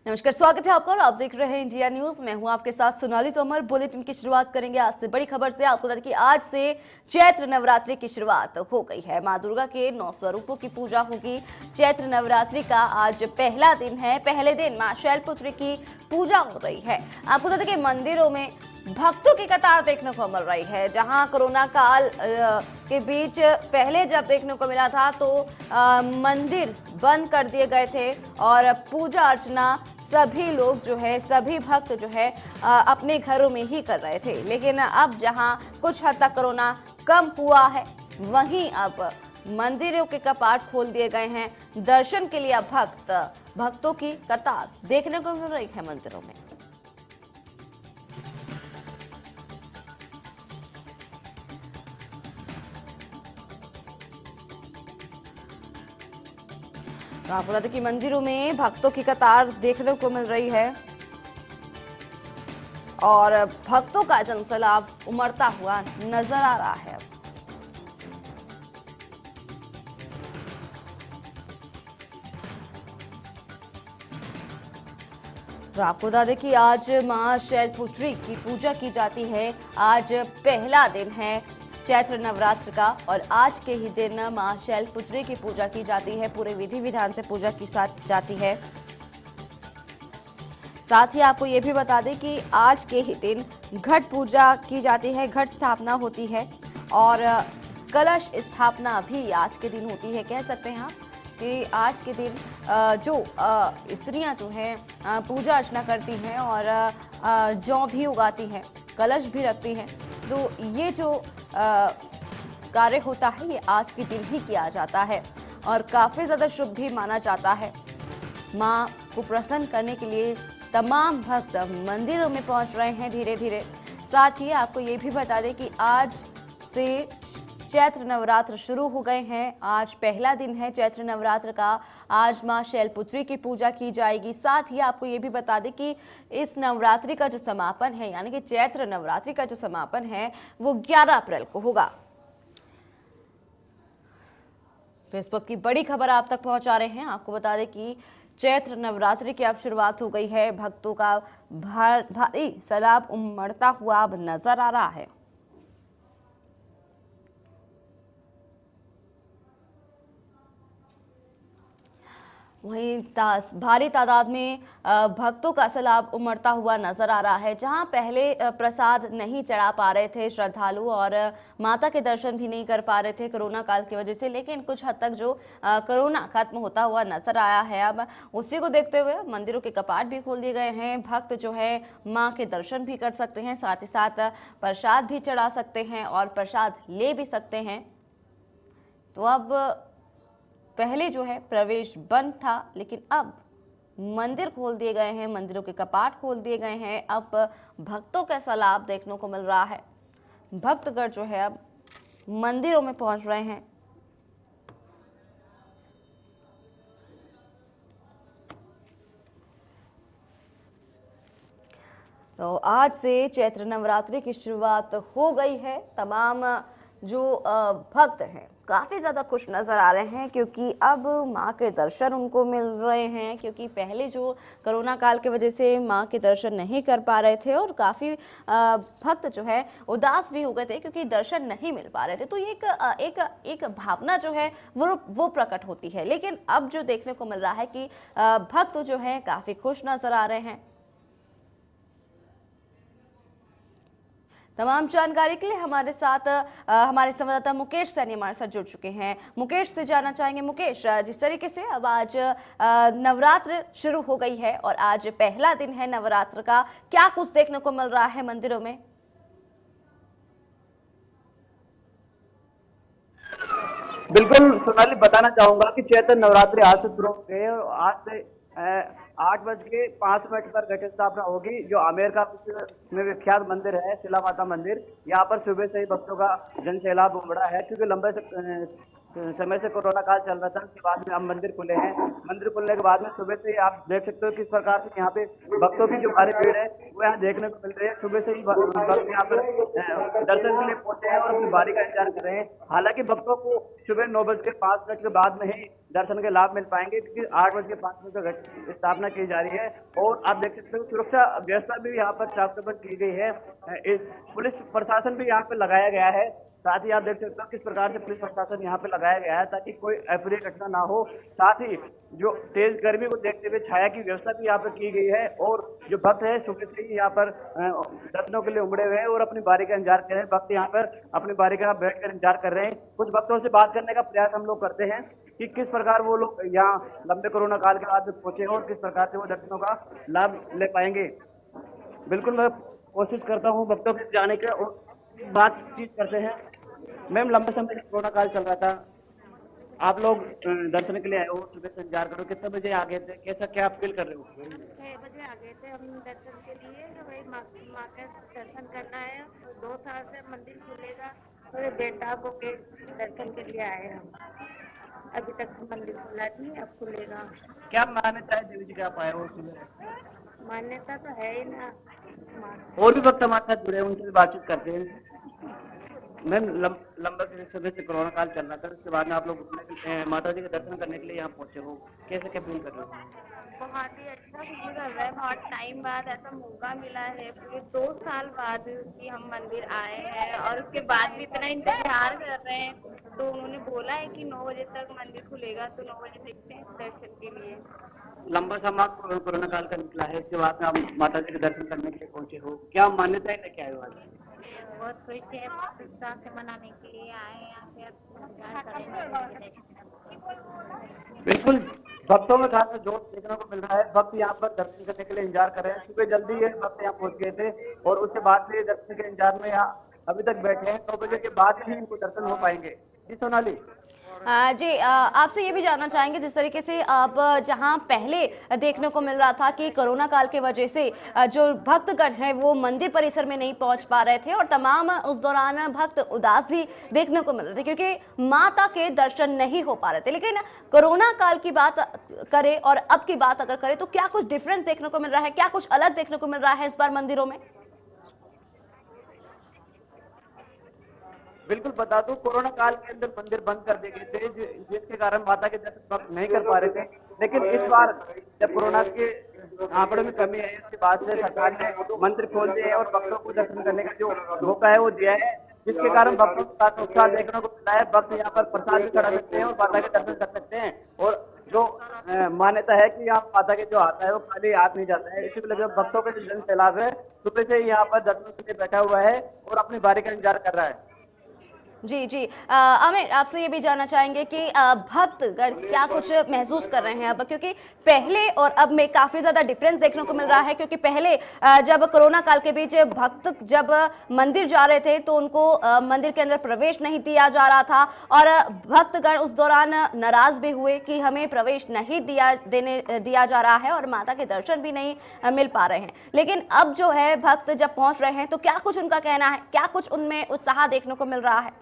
नमस्कार, स्वागत है आपका और आप देख रहे हैं इंडिया न्यूज। मैं हूं आपके साथ सोनाली तोमर। बुलेटिन की शुरुआत करेंगे आज से बड़ी खबर से। आपको बता दें कि आज से चैत्र नवरात्रि की शुरुआत हो गई है। मां दुर्गा के 9 स्वरूपों की पूजा होगी। चैत्र नवरात्रि का आज पहला दिन है। पहले दिन मां शैलपुत्री की पूजा हो रही है। आपको बता दें कि मंदिरों में भक्तों की कतार देखने को मिल रही है। जहां कोरोना काल के बीच पहले जब देखने को मिला था तो मंदिर बंद कर दिए गए थे और पूजा अर्चना सभी लोग जो है, सभी भक्त जो है अपने घरों में ही कर रहे थे। लेकिन अब जहां कुछ हद तक कोरोना कम हुआ है, वहीं अब मंदिरों के कपाट खोल दिए गए हैं। दर्शन के लिए अब भक्तों की कतार देखने को मिल रही है मंदिरों में। तो आपको बता दें कि मंदिरों में भक्तों की कतार देखने को मिल रही है और भक्तों का जनसैलाब उमड़ता हुआ नजर आ रहा है। तो आपको बता दें कि आज मां शैलपुत्री की पूजा की जाती है। आज पहला दिन है चैत्र नवरात्र का और आज के ही दिन मां शैलपुत्री की पूजा की जाती है। पूरे विधि विधान से पूजा की जाती है। साथ ही आपको ये भी बता दें कि आज के ही दिन घट पूजा की जाती है, घट स्थापना होती है और कलश स्थापना भी आज के दिन होती है। कह सकते हैं आप कि आज के दिन जो स्त्रियां जो हैं पूजा अर्चना करती हैं और जौ भी उगाती हैं, कलश भी रखती हैं। तो ये जो कार्य होता है ये आज के दिन ही किया जाता है और काफी ज्यादा शुभ भी माना जाता है। मां को प्रसन्न करने के लिए तमाम भक्त मंदिरों में पहुंच रहे हैं धीरे धीरे। साथ ही आपको ये भी बता दें कि आज से चैत्र नवरात्र शुरू हो गए हैं। आज पहला दिन है चैत्र नवरात्र का। आज मां शैलपुत्री की पूजा की जाएगी। साथ ही आपको ये भी बता दें कि इस नवरात्रि का जो समापन है, यानी कि चैत्र नवरात्रि का जो समापन है वो 11 अप्रैल को होगा। तो इस वक्त की बड़ी खबर आप तक पहुंचा रहे हैं। आपको बता दें कि चैत्र नवरात्रि की अब शुरुआत हो गई है। भक्तों का भारी सैलाब उमड़ता हुआ अब नजर आ रहा है। वहीं भारी तादाद में भक्तों का सैलाब उमड़ता हुआ नजर आ रहा है। जहां पहले प्रसाद नहीं चढ़ा पा रहे थे श्रद्धालु और माता के दर्शन भी नहीं कर पा रहे थे कोरोना काल की वजह से, लेकिन कुछ हद तक जो कोरोना खत्म होता हुआ नजर आया है, अब उसी को देखते हुए मंदिरों के कपाट भी खोल दिए गए हैं। भक्त जो है माँ के दर्शन भी कर सकते हैं, साथ ही साथ प्रसाद भी चढ़ा सकते हैं और प्रसाद ले भी सकते हैं। तो अब पहले जो है प्रवेश बंद था, लेकिन अब मंदिर खोल दिए गए हैं, मंदिरों के कपाट खोल दिए गए हैं। अब भक्तों का सैलाब देखने को मिल रहा है। भक्तगण जो है अब मंदिरों में पहुंच रहे हैं। तो आज से चैत्र नवरात्रि की शुरुआत हो गई है। तमाम जो भक्त हैं काफी ज्यादा खुश नजर आ रहे हैं क्योंकि अब माँ के दर्शन उनको मिल रहे हैं। क्योंकि पहले जो कोरोना काल की वजह से माँ के दर्शन नहीं कर पा रहे थे और काफी भक्त जो है उदास भी हो गए थे क्योंकि दर्शन नहीं मिल पा रहे थे। तो ये एक भावना जो है वो प्रकट होती है। लेकिन अब जो देखने को मिल रहा है कि भक्त जो है काफी खुश नजर आ रहे हैं। तमाम जानकारी के लिए हमारे साथ हमारे संवाददाता मुकेश सैनी हमारे साथ जुड़ चुके हैं। मुकेश से जानना चाहेंगे, मुकेश, जिस तरीके से अब आज नवरात्र शुरू हो गई है और आज पहला दिन है नवरात्र का, क्या कुछ देखने को मिल रहा है मंदिरों में? बिल्कुल सोनाली, बताना चाहूंगा कि चैत्र नवरात्रि आज से शुरू हो गए और आज से 8:05 पर घट स्थापना होगी। जो आमेर का में विख्यात मंदिर है शिला माता मंदिर, यहाँ पर सुबह से ही भक्तों का जन सैलाब उमड़ा है क्योंकि लंबे समय से कोरोना काल चल रहा था। उसके बाद में अब मंदिर खुले हैं। मंदिर खुलने के बाद में सुबह से आप देख सकते हो किस प्रकार से यहाँ पे भक्तों की जो भारी भीड़ है वो यहाँ देखने को मिल रही है। सुबह से ही भक्त यहाँ पर दर्शन के लिए पहुंचे हैं और अपनी बारी का इंतजार कर रहे हैं। हालांकि भक्तों को सुबह 9:05 के बाद में ही दर्शन के लाभ मिल पाएंगे, क्योंकि 8:05 घट स्थापना की जा रही है। और आप देख सकते हो सुरक्षा व्यवस्था भी यहाँ पर चाक चौबंद की गई है। पुलिस प्रशासन भी यहाँ पे लगाया गया है। साथ ही आप देख सकते हो किस प्रकार से पुलिस प्रशासन यहाँ पे लगाया गया है ताकि कोई अप्रिय घटना ना हो। साथ ही जो तेज गर्मी को देखते हुए छाया की व्यवस्था भी यहाँ पर की गई है। और जो भक्त है सुबह से ही यहाँ पर दर्शनों के लिए उमड़े हुए हैं और अपनी बारी का इंतजार कर रहे हैं। भक्त यहाँ पर अपनी बारी का बैठ कर इंतजार कर रहे हैं। कुछ भक्तों से बात करने का प्रयास हम लोग करते हैं कि किस प्रकार वो लोग यहाँ लंबे कोरोना काल के बाद पहुंचे और किस प्रकार से वो दर्शनों का लाभ ले पाएंगे। बिल्कुल मैं कोशिश करता हूँ भक्तों के जाने के और बातचीत करते हैं। मैम, लंबे समय से कोरोना काल चल रहा था, आप लोग दर्शन के लिए आए हो, सुबह से इंतजार करो, कितने बजे आ गए थे, कैसा क्या फील कर रहे हो? 6 बजे आ गए थे हम दर्शन के लिए। तो भाई माँ का दर्शन करना है। 2 साल से मंदिर खुलेगा तो बेटा को के दर्शन के लिए आए हम। अभी तक मंदिर खुला नहीं, अब खुलेगा। क्या मान्यता है देवी जी का आप आए हो सुबह? मान्यता तो है ही ना। और भी वक्त हमारे साथ जुड़े हैं, उनसे बातचीत करते हैं। मैम, लंबा समय से कोरोना काल चल रहा था, उसके बाद में आप लोग माता जी के दर्शन करने के लिए यहाँ पहुंचे हो, कैसे क्या फील कर रहे हो? बहुत ही अच्छा फील कर रहा है। बहुत टाइम बाद ऐसा मौका मिला है, पूरे 2 साल बाद कि हम मंदिर आए हैं और उसके बाद भी इतना इंतजार कर रहे हैं। तो उन्होंने बोला है कि 9 बजे तक मंदिर खुलेगा, तो 9 बजे देखते हैं दर्शन के लिए। लंबा समय कोरोना काल का निकला है, इसके बाद में आप माता जी के दर्शन करने के लिए पहुंचे हो, क्या मान्यता है क्या है? बहुत खुश है, बहुत उत्साह से मनाने के लिए आए हैं यहाँ पे। बिल्कुल, भक्तों में खासा जोश देखने को मिल रहा है। भक्त यहाँ पर दर्शन करने के लिए इंतजार कर रहे हैं। सुबह जल्दी ये भक्त यहाँ पहुंच गए थे और उसके बाद से दर्शन के इंतजार में यहाँ अभी तक बैठे हैं। 9 बजे के बाद ही इनको दर्शन हो पाएंगे। जी सोनाली। जी, आपसे ये भी जानना चाहेंगे, जिस तरीके से अब जहां पहले देखने को मिल रहा था कि कोरोना काल के वजह से जो भक्तगण हैं वो मंदिर परिसर में नहीं पहुंच पा रहे थे और तमाम उस दौरान भक्त उदास भी देखने को मिल रहे थे क्योंकि माता के दर्शन नहीं हो पा रहे थे। लेकिन कोरोना काल की बात करें और अब की बात अगर करें तो क्या कुछ डिफरेंस देखने को मिल रहा है, क्या कुछ अलग देखने को मिल रहा है इस बार मंदिरों में? बिल्कुल बता दूं, कोरोना काल के अंदर मंदिर बंद कर दिए गए थे, जिसके कारण माता के दर्शन भक्त नहीं कर पा रहे थे। लेकिन इस बार जब कोरोना के आंकड़ों में कमी है, इसके बाद से सरकार ने मंदिर खोल दिए हैं और भक्तों को दर्शन करने का जो मौका है वो दिया है, जिसके कारण भक्तों के साथ उत्साह देखने को मिलता है। भक्त यहाँ पर प्रसाद भी चढ़ा सकते हैं और माता के दर्शन कर सकते हैं। और जो मान्यता है कि यहाँ माता के जो आता है वो खाली हाथ नहीं जाता है, इसी वजह भक्तों के जन सैलाब है सुबह से यहाँ पर दर्शन के लिए बैठा हुआ है और अपनी बारी का इंतजार कर रहा है। जी जी, आमिर, आपसे ये भी जानना चाहेंगे कि भक्तगण क्या कुछ महसूस कर रहे हैं अब, क्योंकि पहले और अब में काफी ज्यादा डिफरेंस देखने को मिल रहा है। क्योंकि पहले जब कोरोना काल के बीच भक्त जब मंदिर जा रहे थे तो उनको मंदिर के अंदर प्रवेश नहीं दिया जा रहा था और भक्तगण उस दौरान नाराज भी हुए कि हमें प्रवेश नहीं दिया जा रहा है और माता के दर्शन भी नहीं मिल पा रहे हैं। लेकिन अब जो है भक्त जब पहुंच रहे हैं तो क्या कुछ उनका कहना है, क्या कुछ उनमें उत्साह देखने को मिल रहा है?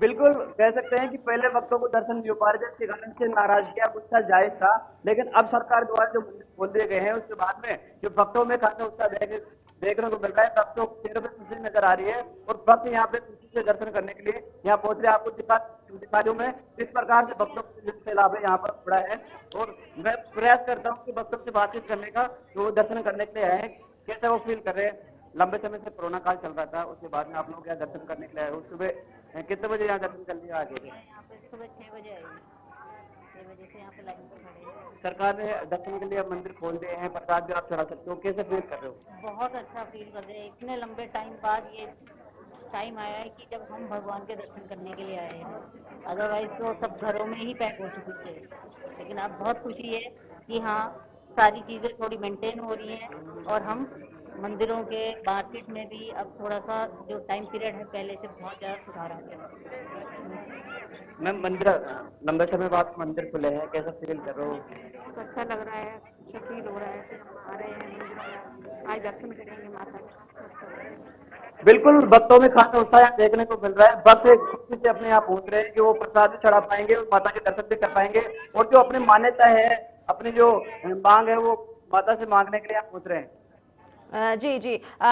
बिल्कुल कह सकते हैं कि पहले भक्तों को दर्शन नहीं हो पा रहे थे, इसके कारण से नाराजगी गुस्सा जायज था। लेकिन अब सरकार द्वारा जो मंदिर खोल दिए गए हैं उसके बाद में जो भक्तों में खासा उत्साह देखने को मिल रहा है। भक्तों को चेहरे पर खुशी नजर आ रही है और भक्त यहाँ पे खुशी से दर्शन करने के लिए यहाँ पहुंच रहे हैं। आपको दिखा दूं मैं किस प्रकार से भक्तों को सैलाब है यहाँ पर पड़ा है। और मैं प्रयास करता हूँ कि भक्तों से बातचीत करने का, जो दर्शन करने के लिए आए हैं कैसे वो फील कर रहे हैं। लंबे समय से कोरोना काल चल रहा था, उसके बाद में आप लोग यहाँ दर्शन करने के लिए आए हो। सुबह कितने बजे यहाँ दर्शन कर लिया आगे? यहाँ पे सुबह 6 बजे आए, 6 बजे से यहाँ पे लाइन पे खड़े हैं। सरकार ने दर्शन के लिए मंदिर खोल दिए हैं, प्रसाद भी आप चढ़ा सकते हो, कैसे फील कर रहे हो? बहुत अच्छा फील कर रहे हैं। इतने लंबे टाइम बाद ये टाइम आया है कि जब हम भगवान के दर्शन करने के लिए आए हैं। अदरवाइज तो सब घरों में ही पैक हो चुके थे, लेकिन अब बहुत खुशी है कि हाँ सारी चीज़ें थोड़ी मेंटेन हो रही हैं और हम मंदिरों के मार्केट में भी अब थोड़ा सा जो टाइम पीरियड है पहले से बहुत ज़्यादा सुधार आ गया। मैम, मंदिर लंबे समय बाद मंदिर खुले हैं, कैसा फील कर रहे हो? अच्छा लग रहा है, अच्छा फील हो रहा है कि हम आ रहे हैं, आज दर्शन करेंगे माता का। बिल्कुल, भक्तों में खासा उत्साह देखने को मिल रहा है। भक्त खुशी से अपने यहाँ पहुंच रहे हैं कि वो प्रसाद भी चढ़ा पाएंगे और माता के दर्शन भी कर पाएंगे और जो अपनी मान्यता है, अपनी जो मांग है वो माता से मांगने के लिए यहाँ पहुंच रहे हैं। जी जी,